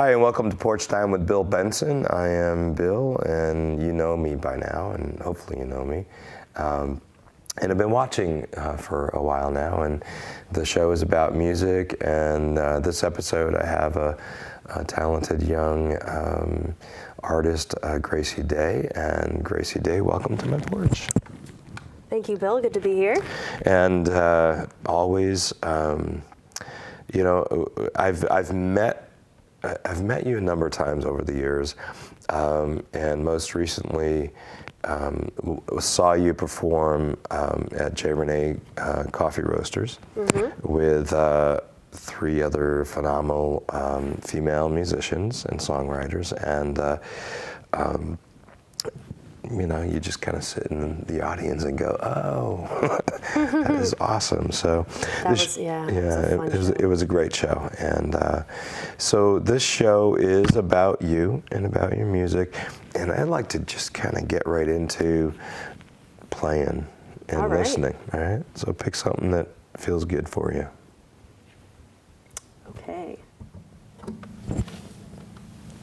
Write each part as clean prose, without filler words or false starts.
Hi, and welcome to Porch Time with Bill Benson. I am Bill, and you know me by now, and hopefully you know me. And I've been watching for a while now, and the show is about music, and this episode I have a talented young artist, Gracie Day. And Gracie Day, welcome to my porch. Thank you, Bill. Good to be here. And always, you know, I've met you a number of times over the years, and most recently saw you perform at J. Renee Coffee Roasters with three other phenomenal female musicians and songwriters, and you know, you just kind of sit in the audience and go, "Oh, that is awesome!" So, it was a great show, and so this show is about you and about your music, and I'd like to just kind of get right into playing and listening. All right, so pick something that feels good for you. Okay.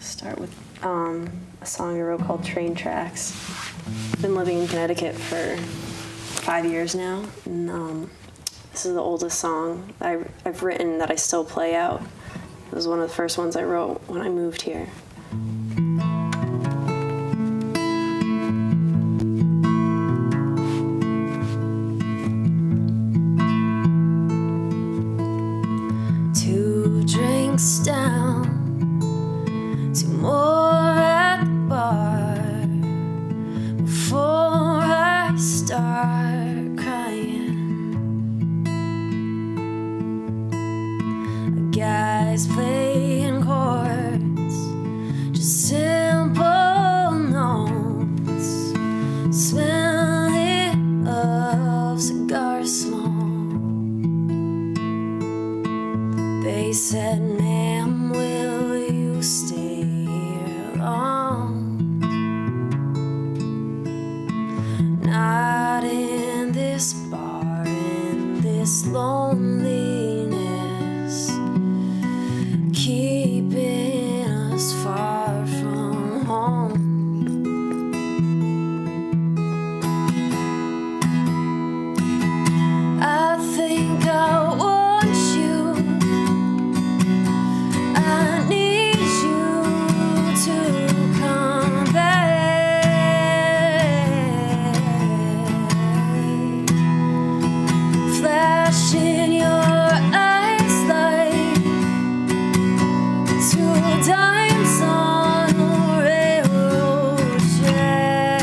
Start with a song I wrote called Train Tracks. I've been living in Connecticut for 5 years now, and this is the oldest song I've written that I still play out. It was one of the first ones I wrote when I moved here. Two drinks down, two more at the bar, before I start crying. A guy's playing chords, just simple notes, smelling of cigar smoke. They said, "Ma'am, will you stay here long? Not in this bar, in this loneliness, keeping us far from home." I think I want you, I need you to come back. Flash in your eyes like two dimes on a railroad track.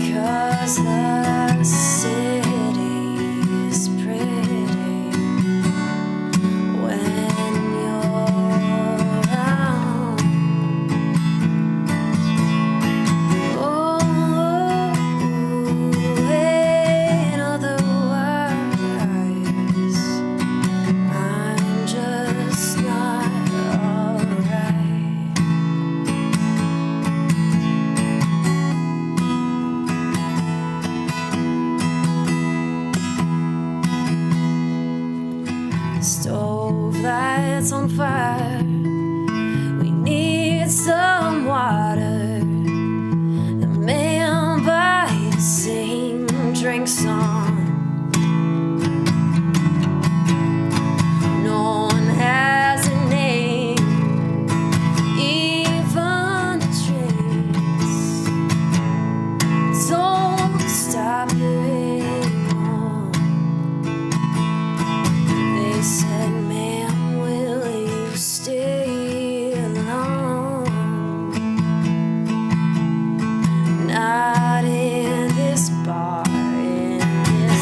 'Cause the city's pretty when you're around. Oh, in other words, I'm just not alright. Stove lights on fire, we need some water. The man by the same drink song. No one has a name, even a trace. Don't stop anymore. They said, "Ma'am, will you stay long? Not in this bar, in this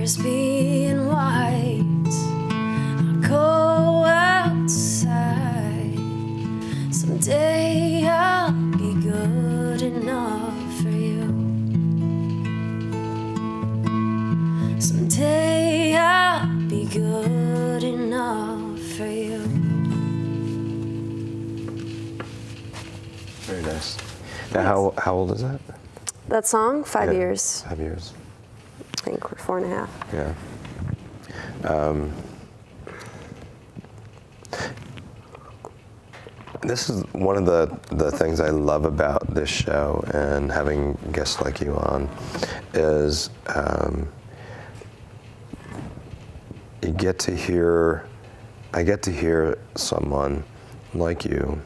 stars being white, I'll go outside. Someday I'll be good enough for you. Someday I'll be good enough for you. Very nice. Now, how old is that? That song, 5 years. 5 years. I think we're 4.5. Yeah. This is one of the things I love about this show and having guests like you on is I get to hear someone like you.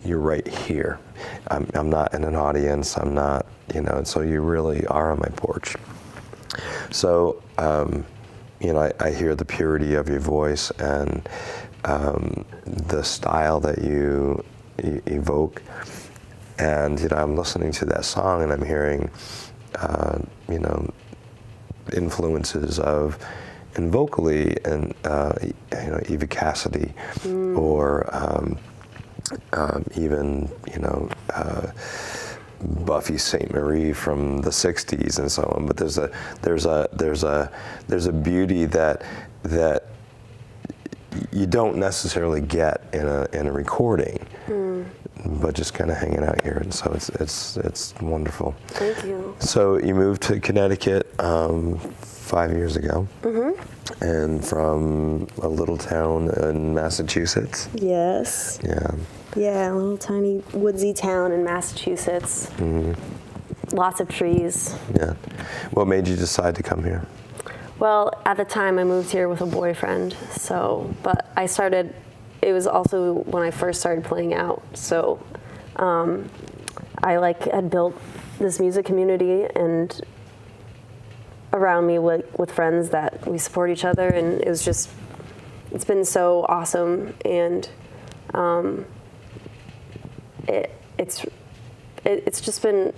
You're right here. I'm not in an audience. I'm not, so you really are on my porch. So, I hear the purity of your voice and the style that you evoke. And, I'm listening to that song and I'm hearing, influences of, and vocally, and, evocacity or even, Buffy St. Marie from the '60s and so on. But there's a beauty that you don't necessarily get in a recording, but just kind of hanging out here. And so it's wonderful. Thank you. So you moved to Connecticut 5 years ago, and from a little town in Massachusetts. Yes. Yeah. Yeah, a little tiny woodsy town in Massachusetts. Lots of trees. Yeah. What made you decide to come here? Well, at the time I moved here with a boyfriend, but it was also when I first started playing out. So I had built this music community and around me with friends that we support each other, and it's been so awesome. And it's just been,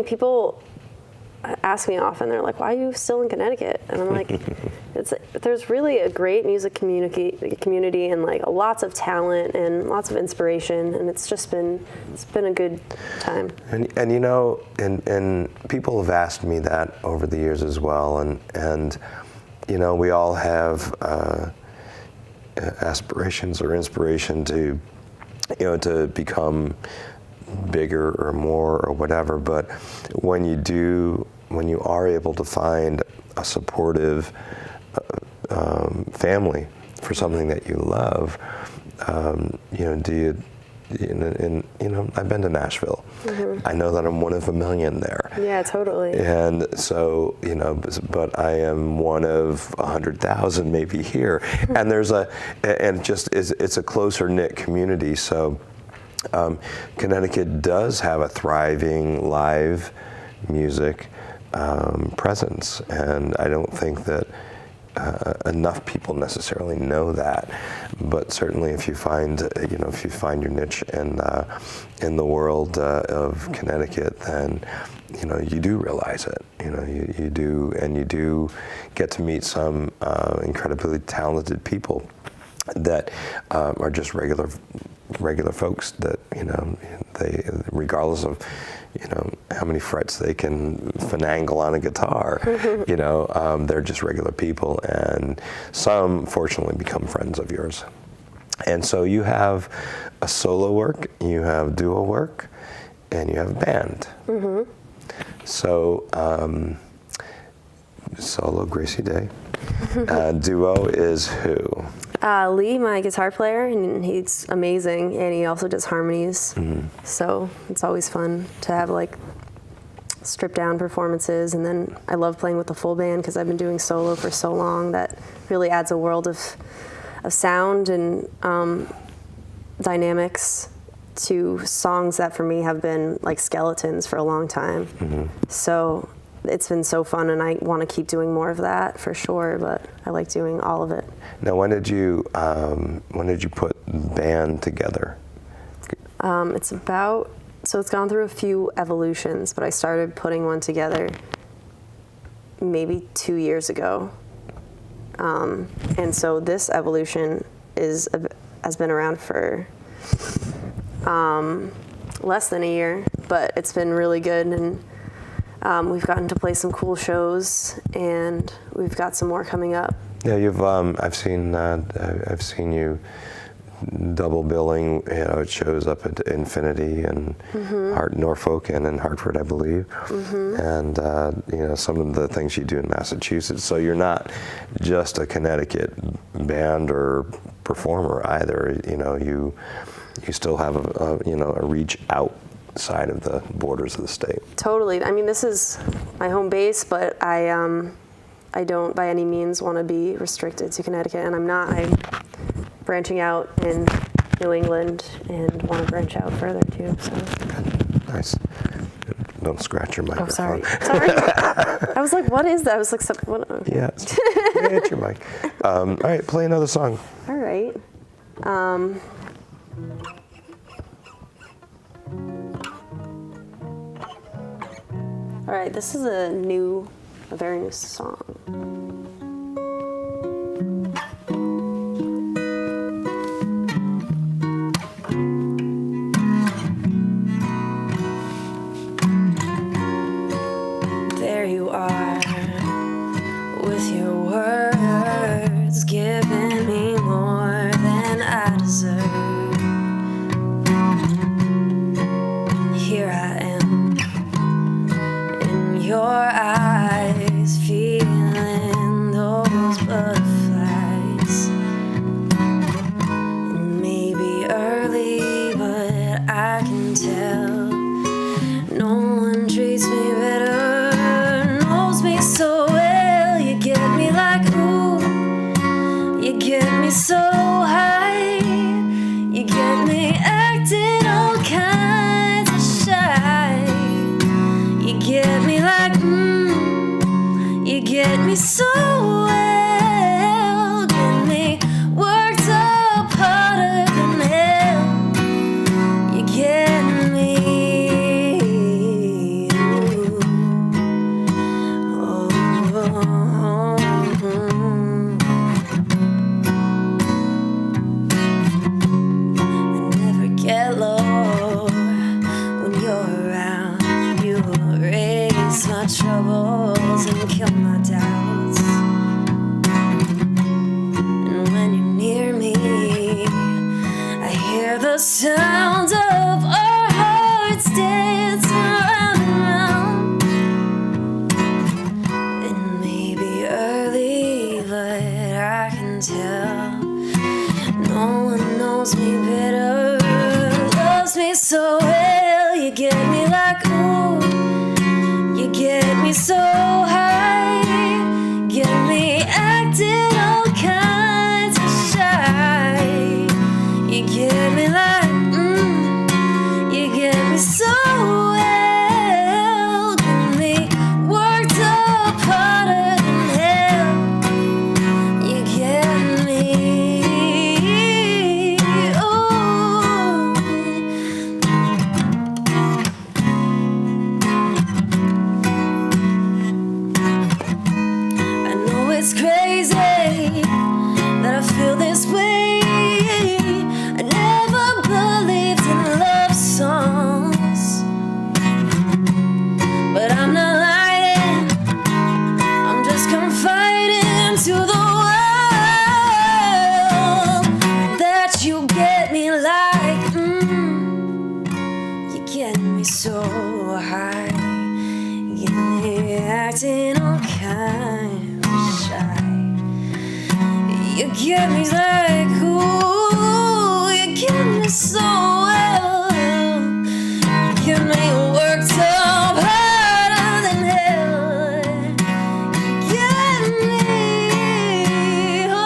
people ask me often, they're like, why are you still in Connecticut? And I'm like, there's really a great music community and lots of talent and lots of inspiration, and it's been a good time. And people have asked me that over the years as well, and we all have aspirations or inspiration to become bigger or more or whatever, but when you are able to find a supportive family for something that you love, I've been to Nashville. I know that I'm one of a million there. Yeah, totally. And so, but I am one of 100,000 maybe here. And it's a closer knit community. So Connecticut does have a thriving live music presence, and I don't think that enough people necessarily know that. But certainly, if you find your niche in the world of Connecticut, then you do realize it. You do, and you do get to meet some incredibly talented people that are just regular folks that they, regardless of how many frets they can finagle on a guitar, they're just regular people, and some fortunately become friends of yours. And so you have a solo work, you have duo work, and you have a band. So solo, Gracie Day. Duo is who? Lee, my guitar player, and he's amazing, and he also does harmonies. So it's always fun to have stripped down performances, and then I love playing with the full band because I've been doing solo for so long. That really adds a world of sound and dynamics to songs that for me have been like skeletons for a long time. So it's been so fun, and I want to keep doing more of that for sure, but I like doing all of it. Now, when did you put band together? It's gone through a few evolutions, but I started putting one together maybe 2 years ago. And so this evolution has been around for less than a year, but it's been really good, and we've gotten to play some cool shows, and we've got some more coming up. Yeah, you've. I've seen you double billing. You know, it shows up at Infinity and Norfolk and in Hartford, I believe. And you know, some of the things you do in Massachusetts. So you're not just a Connecticut band or performer either. You know, you still have a reach outside of the borders of the state. Totally. I mean, this is my home base, but I don't by any means want to be restricted to Connecticut, and I'm not. I'm branching out in New England and want to branch out further too. So. Nice. Don't scratch your microphone. Oh, sorry. I was like, what is that? I was like, what? Yeah, it's your mic. All right, play another song. All right. All right, this is a very new song. There you are, with your words, giving me more than I deserve. Here I am, in your eyes, feeling those butterflies. It may be early, but I can tell no one treats me better, knows me so well. You get me like, ooh, you get me so high, you get me acting all kinds of shy. You get me like, you get me so well, get me worked up harder than hell. You get me, ooh, oh, I never get low when you're around. You erase my troubles and kill my doubts. And when you're near me, I hear the sound of our hearts dancing round and round. It may be early, but I can tell no one knows me better, loves me so well. You get me like, ooh, you get me so high, get me acting all kinds of shy. You get me like, you get me so well, get me worked up harder than hell. You get me, ooh. I know it's crazy that I feel this way. I never believed in love songs, but I'm not lying. I'm just confiding to the world that you get me like, you get me so high, you get me acting all kind of shy. You get me like, ooh, you get me so well, you get me worked up harder than hell. You get me, oh,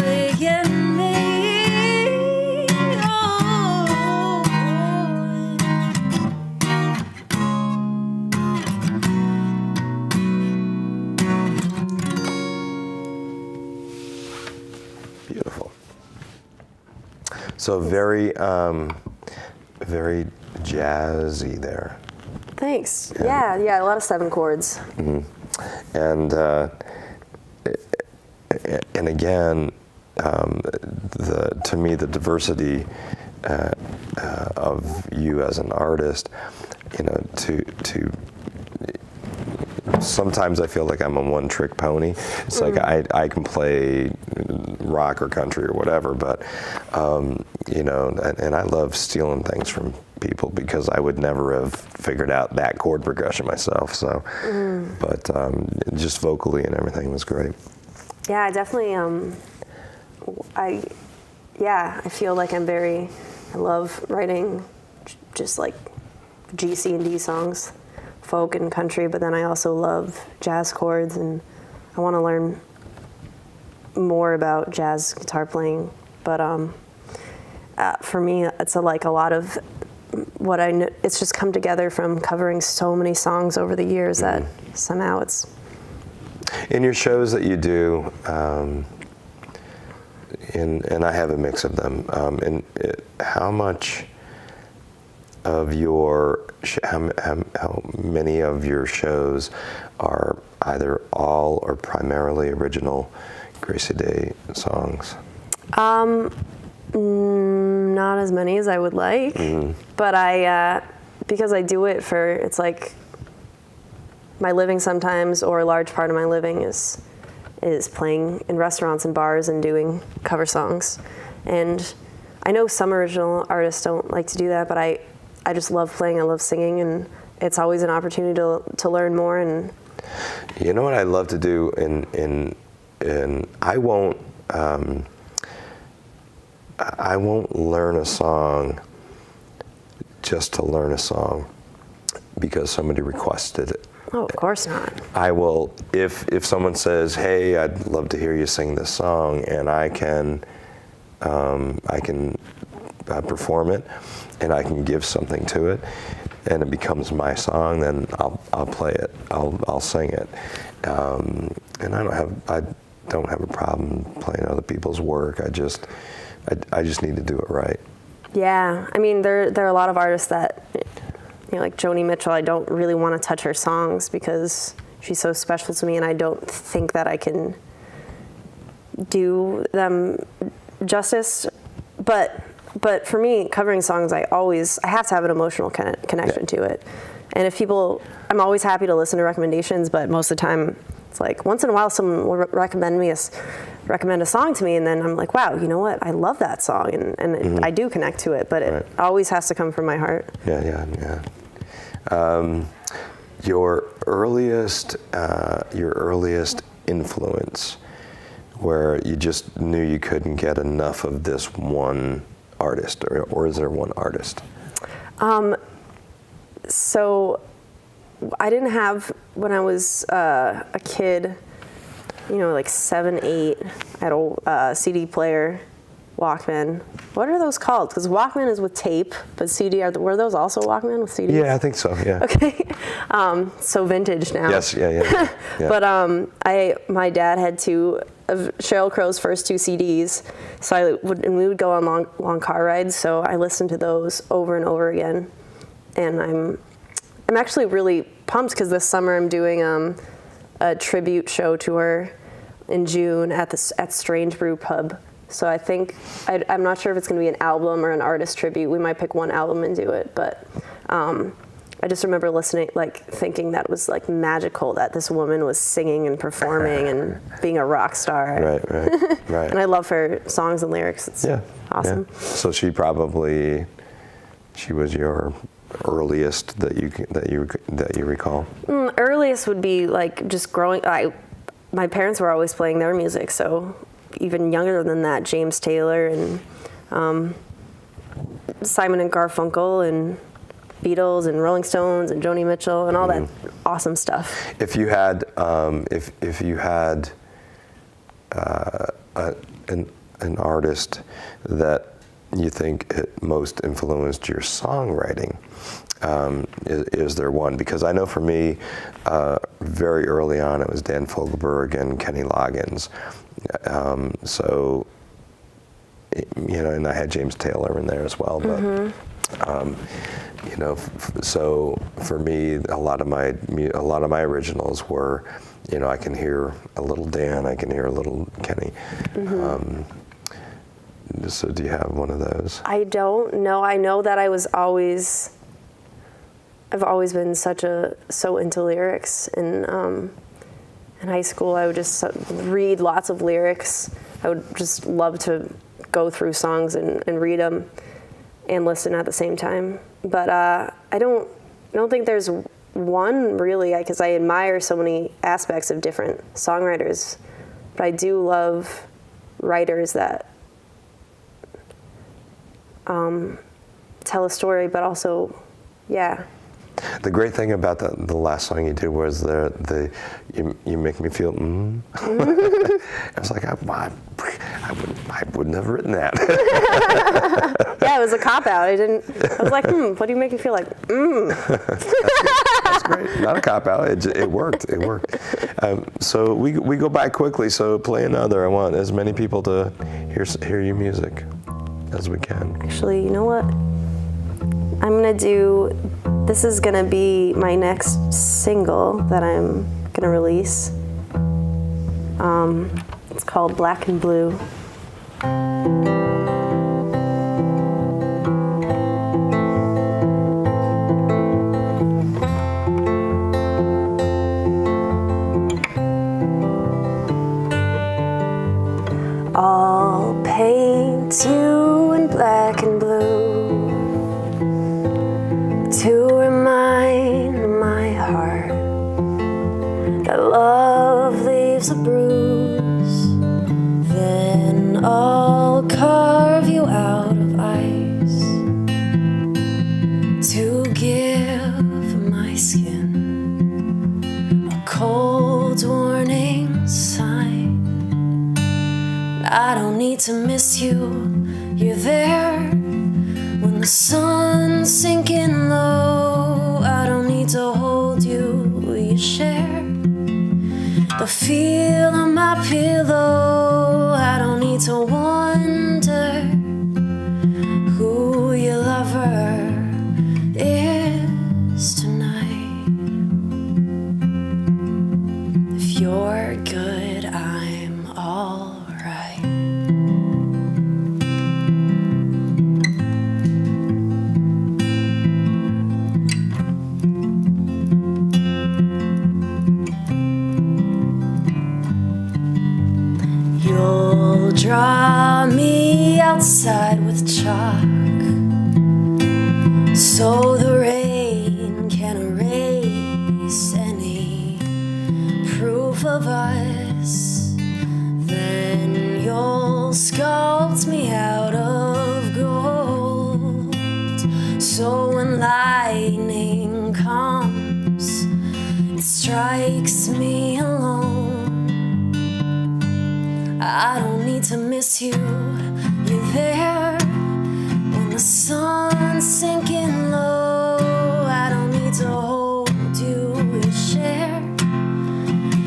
you get me, oh. So very, very jazzy there. Thanks. Yeah, a lot of 7 chords. And again, to me, the diversity of you as an artist, to sometimes I feel like I'm a one-trick pony. It's like I can play rock or country or whatever, but and I love stealing things from people because I would never have figured out that chord progression myself. So, but just vocally and everything was great. Yeah, I definitely. I feel like I love writing just like G, C, and D songs, folk and country, but then I also love jazz chords, and I want to learn more about jazz guitar playing. But for me, it's a lot of what I know. It's just come together from covering so many songs over the years that somehow it's. In your shows that you do, and I have a mix of them, how much of your, how many of your shows are either all or primarily original Gracie Day songs? Not as many as I would like, but because I do it it's like my living sometimes, or a large part of my living is playing in restaurants and bars and doing cover songs. And I know some original artists don't like to do that, but I just love playing, I love singing, and it's always an opportunity to learn more. And you know what I love to do, and I won't learn a song just to learn a song because somebody requested it. Oh, of course not. I will, if someone says, "Hey, I'd love to hear you sing this song," and I can perform it, and I can give something to it, and it becomes my song, then I'll play it. I'll sing it, and I don't have a problem playing other people's work. I just need to do it right. Yeah, I mean, there are a lot of artists that, like Joni Mitchell, I don't really want to touch her songs because she's so special to me, and I don't think that I can do them justice. But for me, covering songs, I have to have an emotional connection to it. And I'm always happy to listen to recommendations, but most of the time, it's like once in a while someone will recommend a song to me, and then I'm like, wow, you know what? I love that song, and I do connect to it, but it always has to come from my heart. Yeah. Your earliest influence, where you just knew you couldn't get enough of this one artist, or is there one artist? So I didn't have, when I was a kid, like 7, 8, I had a CD player, Walkman. What are those called? Because Walkman is with tape, but CD, were those also Walkman with CDs? Yeah, I think so, yeah. Okay. So vintage now. Yes, yeah. But my dad had 2 of Sheryl Crow's first 2 CDs, so we would go on long car rides, so I listened to those over and over again. And I'm actually really pumped because this summer I'm doing a tribute show to her in June at Strange Brew Pub. So I think, I'm not sure if it's going to be an album or an artist tribute. We might pick one album and do it, but I just remember listening, thinking that was magical that this woman was singing and performing and being a rock star. Right. And I love her songs and lyrics. It's awesome. Yeah. So she was your earliest that you recall? Earliest would be just growing. My parents were always playing their music, so even younger than that, James Taylor and Simon and Garfunkel and Beatles and Rolling Stones and Joni Mitchell and all that awesome stuff. If you had an artist that you think it most influenced your songwriting, is there one? Because I know for me, very early on, it was Dan Fogelberg and Kenny Loggins. So you know, and I had James Taylor in there as well, but. You know, so for me, a lot of my originals were, you know, I can hear a little Dan, I can hear a little Kenny. So do you have one of those? I don't know. I know that I've always been so into lyrics. In high school, I would just read lots of lyrics. I would just love to go through songs and read them and listen at the same time. But I don't think there's one really, because I admire so many aspects of different songwriters. But I do love writers that tell a story, but also, yeah. The great thing about the last song you did was you make me feel I was like, I wouldn't have written that. Yeah, it was a cop-out. I was like, what do you make me feel like? That's great. Not a cop-out. It worked. It worked. So we go by quickly, so play another. I want as many people to hear your music as we can. Actually, you know what? This is gonna be my next single that I'm gonna release. It's called Black and Blue. I'll paint you in black and blue to remind my heart that love leaves a bruise. Then I'll carve you out of ice to give my skin a cold warning sign. I don't need to miss you, you're there when the sun's sinking low. I don't need to hold you, you share the feel of my pillow. I don't need to wonder who your lover is tonight. If you're good, I'm alright. You'll draw me outside with chalk so the rain can erase any proof of us. Then you'll sculpt me out of gold, so when lightning comes, it strikes me alone. I don't need to miss you, you're there when the sun's sinking low. I don't need to hold you, we share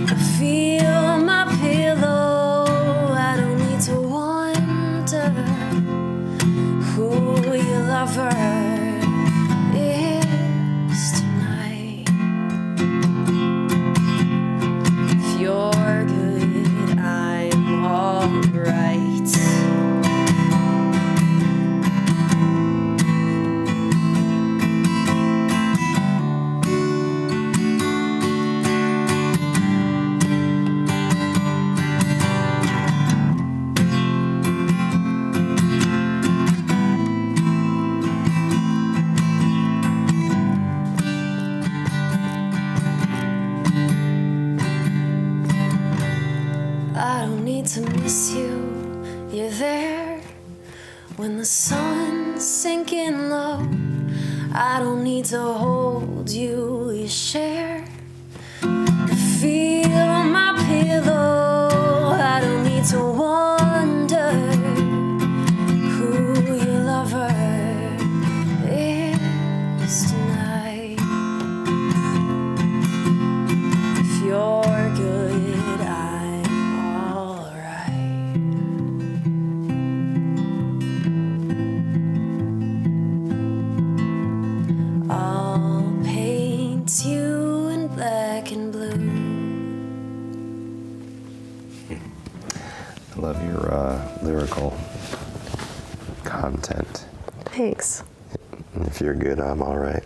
the feel of my pillow. I don't need to wonder who your lover is tonight. If you're good, I'm alright. I don't need to miss you, you're there when the sun's sinking low. I don't need to hold you, you share the feel of my pillow. I don't need to wonder who your lover is tonight. If you're good, I'm alright. I love your lyrical content. Thanks. If you're good, I'm all right.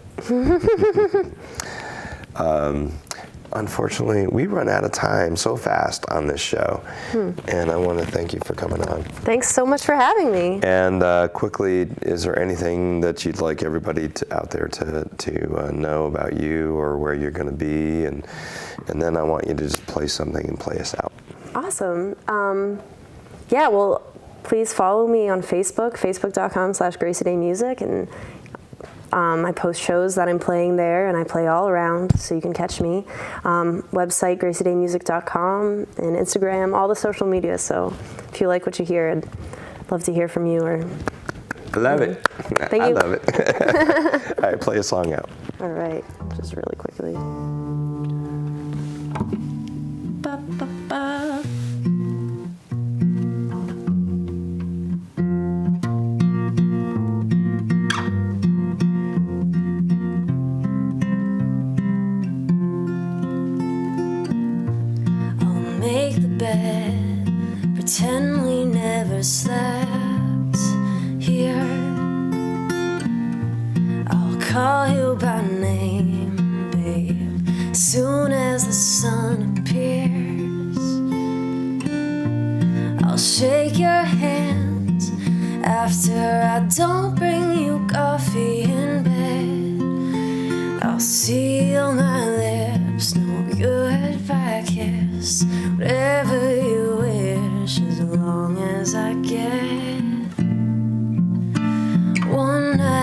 Unfortunately, we run out of time so fast on this show, and I want to thank you for coming on. Thanks so much for having me. And quickly, is there anything that you'd like everybody out there to know about you or where you're going to be? And then I want you to just play something and play us out. Awesome. Yeah, well, please follow me on Facebook, facebook.com/GracieDayMusic, and I post shows that I'm playing there, and I play all around, so you can catch me. Website, GracieDayMusic.com, and Instagram, all the social media. So if you like what you hear, I'd love to hear from you. I love it. Thank you. I love it. All right, play a song out. All right, just really quickly. Ba, ba, ba. Make the bed, pretend we never slept here. I'll call you by name, babe, soon as the sun appears. I'll shake your hand after I don't bring you coffee in bed. I'll seal my lips, no goodbye kiss. Whatever you wish, as long as I get one night.